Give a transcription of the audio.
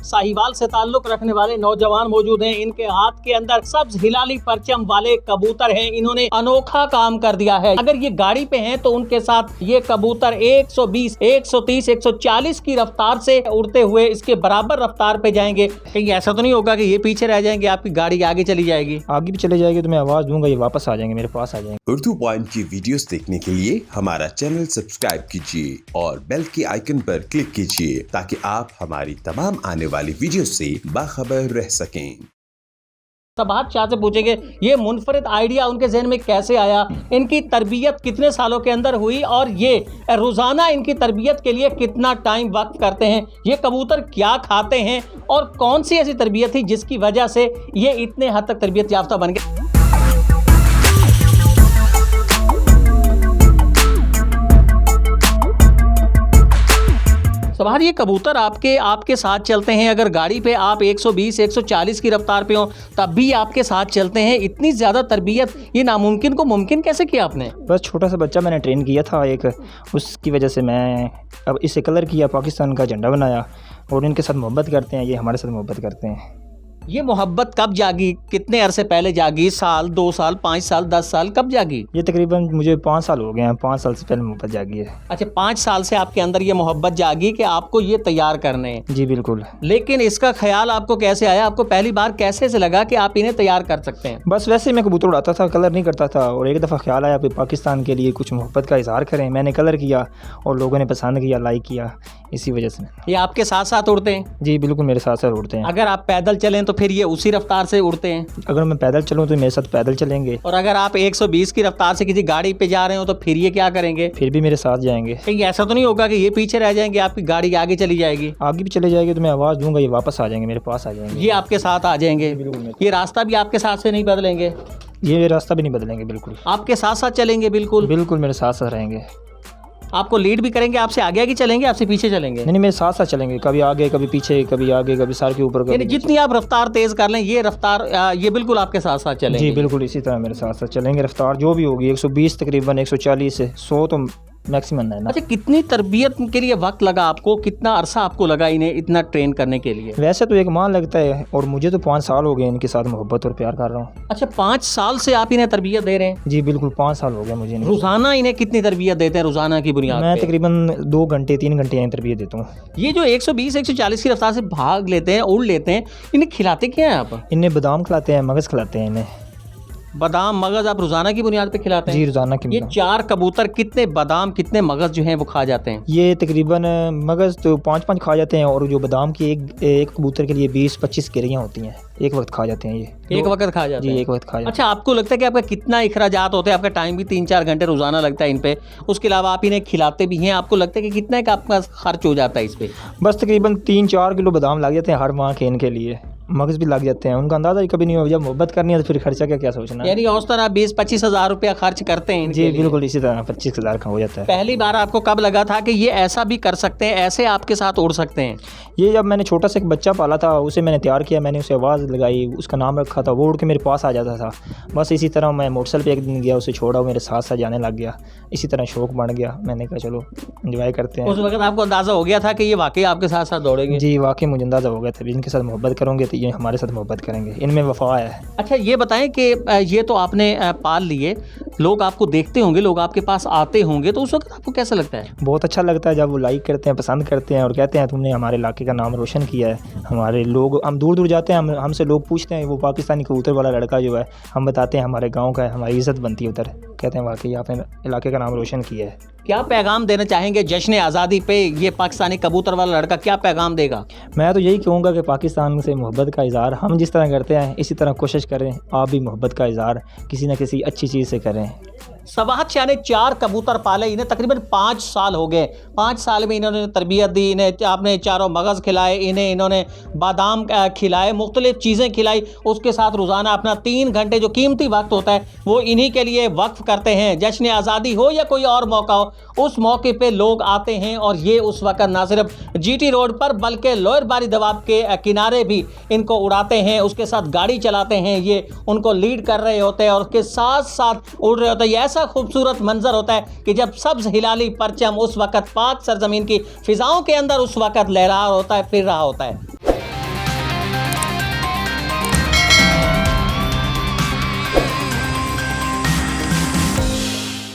साहिवाल से ताल्लुक रखने वाले नौजवान मौजूद हैं। इनके हाथ के अंदर सब्ज हिलाली परचम वाले कबूतर हैं। इन्होंने अनोखा काम कर दिया है। अगर ये गाड़ी पे हैं तो उनके साथ ये कबूतर 120, 130, 140 की रफ्तार से उड़ते हुए इसके बराबर रफ्तार पे जाएंगे। कहीं ऐसा तो नहीं होगा कि ये पीछे रह जाएंगे, आपकी गाड़ी आगे चली जाएगी? आगे भी चले जाएगी तो मैं आवाज दूंगा, ये वापस आ जाएंगे, मेरे पास आ जाएंगे। उर्दू पॉइंट की वीडियोस देखने के लिए हमारा चैनल सब्सक्राइब कीजिए और बेल के आइकन पर क्लिक कीजिए ताकि आप हमारी तमाम आने वाली वीडियो से बाखबर रह सकें। सबाहत शाह से पूछेंगे ये मुनफरिद आइडिया उनके जहन में कैसे आया, इनकी तरबियत कितने सालों के अंदर हुई और ये रोज़ाना इनकी तरबियत के लिए कितना टाइम वक्त करते हैं, ये कबूतर क्या खाते हैं और कौन सी ऐसी तरबियत थी जिसकी वजह से ये इतने हद तक तरबियत याफ्ता बन गए। सवार ये कबूतर आपके साथ चलते हैं, अगर गाड़ी पे आप 120, 140 की रफ्तार पे हो तब भी आपके साथ चलते हैं। इतनी ज़्यादा तरबियत, ये नामुमकिन को मुमकिन कैसे किया आपने? बस छोटा सा बच्चा मैंने ट्रेन किया था एक, उसकी वजह से मैं अब इसे कलर किया, पाकिस्तान का झंडा बनाया और इनके साथ मोहब्बत करते हैं, ये हमारे साथ मोहब्बत करते हैं। ये मोहब्बत कब जागी, कितने अरसे पहले जागी? साल, 2 साल, 5 साल, 10 साल, कब जागी? ये तकरीबन मुझे 5 साल हो गए हैं, 5 साल से पहले मोहब्बत जागी है। अच्छा, 5 साल से आपके अंदर ये मोहब्बत जागी कि आपको ये तैयार करने हैं? जी बिल्कुल। लेकिन इसका ख्याल आपको कैसे आया, आपको पहली बार कैसे से लगा कि आप इन्हें तैयार कर सकते हैं? बस वैसे ही मैं कबूतर उड़ाता था, कलर नहीं करता था और एक दफ़ा ख्याल आया कि पाकिस्तान के लिए कुछ मोहब्बत का इजहार करें। मैंने कलर किया और लोगों ने पसंद किया, लाइक किया, इसी वजह से। ये आपके साथ साथ उड़ते हैं? जी बिल्कुल, मेरे साथ साथ उड़ते हैं। अगर आप पैदल चलें तो फिर ये उसी रफ्तार से उड़ते हैं? अगर मैं पैदल चलूँ तो मेरे साथ पैदल चलेंगे। और अगर आप 120 की रफ्तार से किसी गाड़ी पे जा रहे हो तो फिर ये क्या करेंगे? फिर भी मेरे साथ जाएंगे। कहीं ऐसा तो नहीं होगा कि ये पीछे रह जाएंगे, आपकी गाड़ी आगे चली जाएगी? आगे भी चले जाएगी तो मैं आवाज़ दूंगा, ये वापस आ जाएंगे, मेरे पास आ जाएंगे। ये आपके साथ आ जाएंगे? ये रास्ता भी आपके साथ से नहीं बदलेंगे? ये रास्ता भी नहीं बदलेंगे, बिल्कुल आपके साथ साथ चलेंगे? बिल्कुल बिल्कुल मेरे साथ साथ रहेंगे। आपको लीड भी करेंगे? आपसे आगे आगे चलेंगे, आपसे पीछे चलेंगे? नहीं, मेरे साथ साथ चलेंगे, कभी आगे कभी पीछे, कभी आगे कभी सर के ऊपर। यानी जितनी आप रफ्तार तेज कर लें ये रफ्तार ये बिल्कुल आपके साथ साथ चलेंगे? जी बिल्कुल, इसी तरह मेरे साथ साथ चलेंगे। रफ्तार जो भी होगी 120 तकरीबन 140 से 100 तो मैक्सिमम है ना। अच्छा, कितनी तरबियत के लिए वक्त लगा आपको, कितना अरसा आपको लगा इन्हें इतना ट्रेन करने के लिए? वैसे तो 1 माह लगता है और मुझे तो 5 साल हो गए इनके साथ मोहब्बत और प्यार कर रहा हूँ। अच्छा, 5 साल से आप इन्हें तरबियत दे रहे हैं? जी बिल्कुल, 5 साल हो गए मुझे। रोजाना इन्हें कितनी तरबियत देते हैं रोजाना की बुनियाद मैं पे? तकरीबन 2 घंटे 3 घंटे यहीं तरबियत देता हूँ। ये जो 120, 140 की रफ्तार से भाग लेते हैं, उड़ लेते हैं, इन्हें खिलाते क्या हैं आप? इन्हें बादाम खिलाते हैं, मगज़ खिलाते हैं इन्हें। बादाम मगज आप रोजाना की बुनियाद पे खिलाते हैं? जी रोजाना की। ये 4 कबूतर कितने बादाम कितने मगज जो हैं वो खा जाते हैं? ये तकरीबन मगज़ तो 5-5 खा जाते हैं और जो बादाम की एक कबूतर के लिए 20-25 गिरियाँ होती हैं, एक वक्त खा जाते हैं ये। एक वक्त खा जाते हैं? जी एक वक्त खा जाते हैं। अच्छा, आपको लगता है कि आपका कितना इखराजात होते हैं? आपका टाइम भी 3-4 घंटे रोजाना लगता है इन पे, उसके अलावा आप इन्हें खिलाते भी हैं, आपको लगता है कि कितना का आपका खर्च हो जाता है इस पे? बस तकरीबन 3-4 किलो बादाम लग जाते हैं हर माह के इनके लिए, मगज़ भी लग जाते हैं। उनका अंदाज़ा ही कभी नहीं हो, जब मोहब्बत करनी है तो फिर खर्चा क्या सोचना है। यानी औसतन आप 20-25 हज़ार रुपया खर्च करते हैं? जी बिल्कुल, इसी तरह 25,000 का हो जाता है। पहली बार आपको कब लगा था कि ये ऐसा भी कर सकते हैं, ऐसे आपके साथ उड़ सकते हैं? ये जब मैंने छोटा सा एक बच्चा पाला था, उसे मैंने तैयार किया, मैंने उसे आवाज़ लगाई, उसका नाम रखा था, वो उड़ के मेरे पास आ जाता था। बस इसी तरह मैं मोटरसाइकिल पे एक दिन गया, उसे छोड़ा, वो मेरे साथ साथ जाने लग गया। इसी तरह शौक़ बढ़ गया, मैंने कहा चलो एंजॉय करते हैं। उस वक्त आपको अंदाज़ा हो गया था कि ये वाकई आपके साथ साथ दौड़ेंगे? जी वाकई मुझे अंदाज़ा हो गया था, इनके साथ मोहब्बत करोगे तो ये हमारे साथ मोहब्बत करेंगे, इनमें वफा है। अच्छा, ये बताएं कि ये तो आपने पाल लिए, लोग आपको देखते होंगे, लोग आपके पास आते होंगे, तो उस वक्त आपको कैसा लगता है? बहुत अच्छा लगता है जब वो लाइक करते हैं, पसंद करते हैं और कहते हैं तुमने हमारे इलाके का नाम रोशन किया है। हमारे लोग, हम दूर दूर जाते हैं, हमसे लोग पूछते हैं वो पाकिस्तानी कबूतर वाला लड़का जो है, हम बताते हैं हमारे गांव का है, हमारी इज़्ज़त बनती है उधर, कहते हैं वाकई आपने इलाके का नाम रोशन किया है। क्या पैगाम देना चाहेंगे जश्न आज़ादी पे ये पाकिस्तानी कबूतर वाला लड़का, क्या पैगाम देगा? मैं तो यही कहूँगा कि पाकिस्तान से मोहब्बत का इज़हार हम जिस तरह करते हैं इसी तरह कोशिश करें, आप भी मोहब्बत का इज़हार किसी न किसी अच्छी चीज़ से करें। सबाहत शाह ने 4 कबूतर पाले, इन्हें तकरीबन 5 साल हो गए। 5 साल में इन्होंने तरबियत दी, इन्हें आपने चारों मगज़ खिलाए, इन्होंने बादाम खिलाए, मुख्तलिफ़ चीज़ें खिलाई, उसके साथ रोज़ाना अपना 3 घंटे जो कीमती वक्त होता है वो इन्हीं के लिए वक्फ करते हैं। जश्न आज़ादी हो या कोई और मौका हो, उस मौके पे लोग आते हैं और ये उस वक्त ना सिर्फ GT रोड पर बल्कि लोअर बारी दवाब के किनारे भी इनको उड़ाते हैं, उसके साथ गाड़ी चलाते हैं, ये उनको लीड कर रहे होते हैं और उसके साथ साथ उड़ रहे होते हैं। ऐसा खूबसूरत मंजर होता है कि जब सब्ज हिलाली परचम उस वक्त पाक सरजमीन की फिजाओं के अंदर उस वक्त लहरा होता है, फिर रहा होता है।